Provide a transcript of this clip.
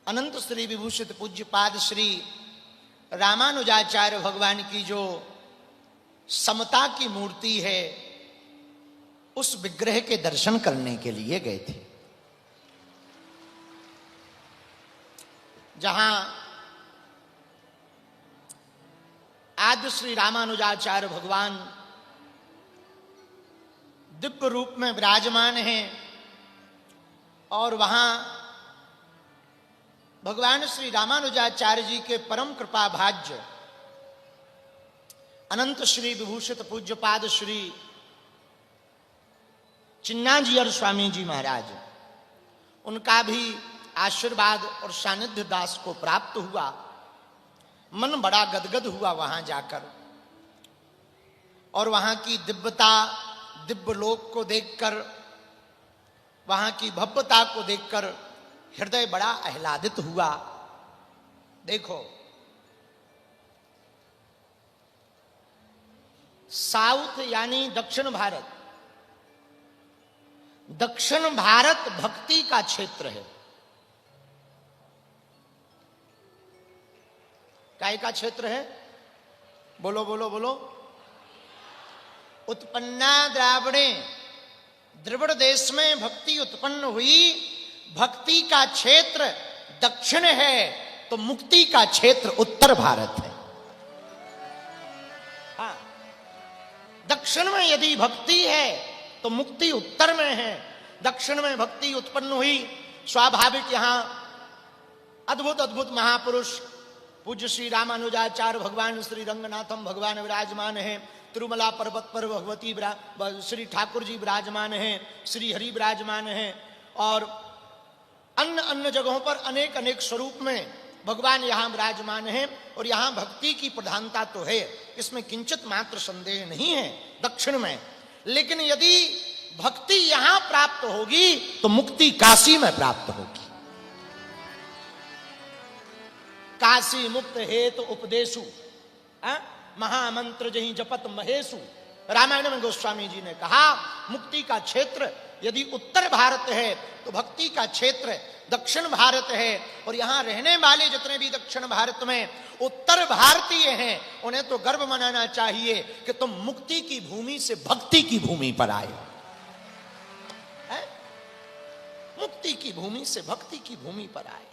अनंत श्री विभूषित पूज्य पाद श्री रामानुजाचार्य भगवान की जो समता की मूर्ति है, उस विग्रह के दर्शन करने के लिए गए थे, जहां आद्य श्री रामानुजाचार्य भगवान दिव्य रूप में विराजमान हैं और वहां भगवान श्री रामानुजाचार्य जी के परम कृपा भाज्य अनंत श्री विभूषित पूज्य पाद श्री चिन्नाजियर स्वामी जी महाराज, उनका भी आशीर्वाद और सानिध्य दास को प्राप्त हुआ। मन बड़ा गदगद हुआ वहां जाकर, और वहां की दिव्यता, दिव्य लोक को देखकर, वहां की भव्यता को देखकर हृदय बड़ा आह्लादित हुआ। देखो, साउथ यानी दक्षिण भारत, दक्षिण भारत भक्ति का क्षेत्र है। काय का क्षेत्र है? बोलो बोलो बोलो। उत्पन्ना द्राविणे, द्रविड़ देश में भक्ति उत्पन्न हुई। भक्ति का क्षेत्र दक्षिण है तो मुक्ति का क्षेत्र उत्तर भारत है। हाँ, दक्षिण में यदि भक्ति है तो मुक्ति उत्तर में है। दक्षिण में भक्ति उत्पन्न हुई, स्वाभाविक यहां अद्भुत अद्भुत महापुरुष पूज्य श्री रामानुजाचार्य भगवान श्री रंगनाथम भगवान विराजमान है। तिरुमला पर्वत पर भगवती श्री ठाकुर जी विराजमान हैं, श्री हरि विराजमान हैं, और अन्य अन्य जगहों पर अनेक अनेक स्वरूप में भगवान यहां विराजमान हैं। और यहां भक्ति की प्रधानता तो है, इसमें किंचित मात्र संदेह नहीं है दक्षिण में। लेकिन यदि भक्ति यहां प्राप्त होगी तो मुक्ति काशी में प्राप्त होगी। काशी मुक्त हेतु उपदेशु महामंत्र जहीं जपत महेशु। रामायण में गोस्वामी जी ने कहा, मुक्ति का क्षेत्र यदि उत्तर भारत है तो भक्ति का क्षेत्र दक्षिण भारत है। और यहां रहने वाले जितने भी दक्षिण भारत में उत्तर भारतीय हैं, उन्हें तो गर्व मनाना चाहिए कि तुम मुक्ति की भूमि से भक्ति की भूमि पर आए। मुक्ति की भूमि से भक्ति की भूमि पर आए।